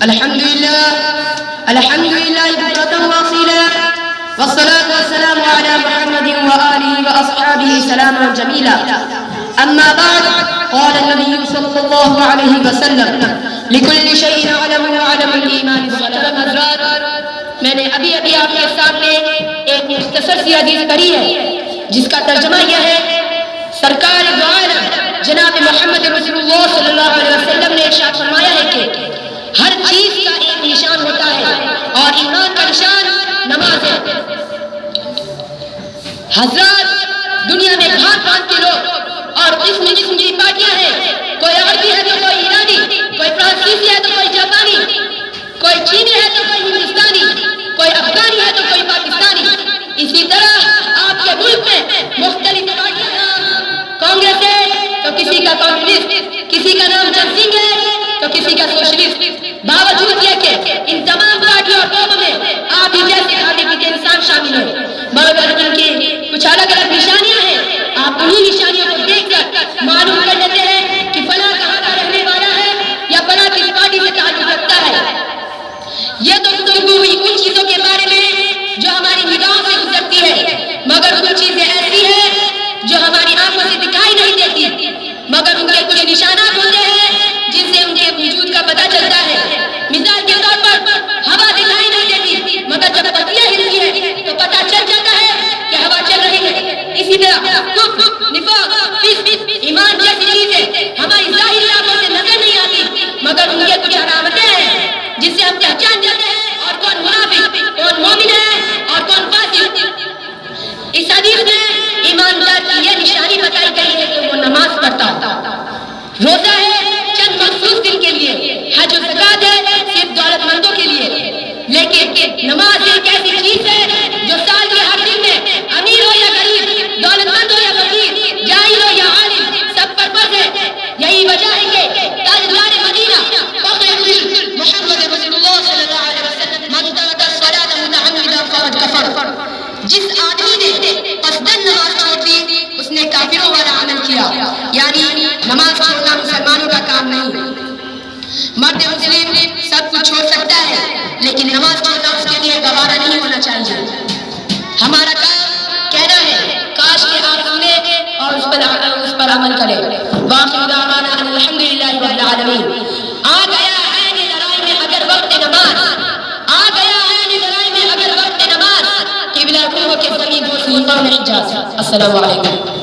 الحمد لله بكرة واصيلا، والصلاة والسلام على محمد وآله وأصحابه سلاما جميلا. أما بعد، قال النبي صلى الله عليه وسلم: لكل شيء علم وعلم الإيمان الصلاة. حضرات، میں نے ابھی آپ کے سامنے ایک مختصر سی حدیث پڑھی ہے جس کا ترجمہ یہ ہے: سرکار دو عالم جناب محمد رسول اللہ صلی اللہ علیہ وسلم نے ارشاد فرمایا ہے کہ ہر چیز کا ایک نشان ہوتا ہے اور ایمان کا نشان نماز ہے. حضرات، دنیا میں بھانت کے لوگ اور قسم کی پارٹیاں ہیں. کوئی عربی ہے تو کوئی ایرانی، کوئی فرانسیسی ہے تو کوئی جاپانی، کوئی چینی ہے تو کوئی ہندوستانی، کوئی افغانی ہے تو کوئی پاکستانی. اسی طرح آپ کے ملک میں مختلف پارٹیاں ہیں. کانگریس ہے تو کسی کا کمیونسٹ، کسی کا نام چند سنگھ ہے تو کسی کا سوشلسٹ. باوجود یہ کہ ان تمام پارٹیوں اور قوموں میں آپ ہی جیسے کھانے پیتے انسان شامل ہیں، مگر ان کی کچھ الگ الگ نشانیاں ہیں. آپ انہی نشانیوں کو دیکھ کر معلوم کر لیتے ہیں کہ فلاں کہاں کا رہنے والا ہے یا فلاں کس پارٹی سے تعلق رکھتا ہے. یہ تو گفتگو ہوئی ان چیزوں کے بارے میں جو ہماری نگاہوں سے گزرتی ہے، مگر کچھ چیزیں ایسی ہیں جو ہماری آنکھوں سے دکھائی نہیں دیتی، مگر ان کے کچھ نشانات ہوتے ہیں جن سے ان کے وجود کا پتہ چلتا ہے. مثال کے طور پر ہوا دکھائی نہیں دیتی، مگر جب پتیاں ہلتی ہیں تو پتہ چل جاتا ہے کہ ہوا چل رہی ہے. اسی طرح کفر، نفاق، فسق، ایمان جیسی چیزیں ہماری ظاہری آنکھوں سے نظر نہیں آتی، مگر ان کے کچھ علامتیں ہیں جس سے ہم پہچان جاتے ہیں اور کون منافق، کون مومن ہے اور کون فاسق. اس حدیث میں ایماندار کی یہ نشانی بتائی گئی ہے کہ وہ نماز پڑھتا ہوتا. روزہ ہے چند مخصوص دن کے لیے، حج و زکات ہے صرف دولت مندوں کے لیے. لیکن نماز ایک ایسی چیز ہے جو سال کے ہر دن میں امیر ہو یا غریب، دولت مند ہو یا فقیر، جاہل ہو یا عالم، سب پر فرض ہے. یہی وجہ ہے کہ تاجدار مدینہ فخر محمد رسول اللہ صلی اللہ علیہ وسلم: من ترک الصلاۃ متعمدا فقد کفر. جس آدمی نے قصداً نماز چھوڑ دی اس نے کافروں والا عمل کیا. یعنی نماز چھوڑنا مسلمانوں کا کام نہیں. مرد مسلم سب کچھ چھوڑ سکتا ہے، لیکن نماز چھوڑنا اس کے لیے گوارا نہیں ہونا چاہیے. ہمارا کام کہنا ہے، کاش کہ آپ سنیں اور اس پر عمل کریں. وآخر دعوانا ان الحمدللہ رب العالمین. آ گیا ہے لڑائی میں اگر وقت نماز، آ گیا ہے لڑائی میں اگر وقت نماز، قبلہ کو کہ زمین کو سلطان حجاز. السلام علیکم.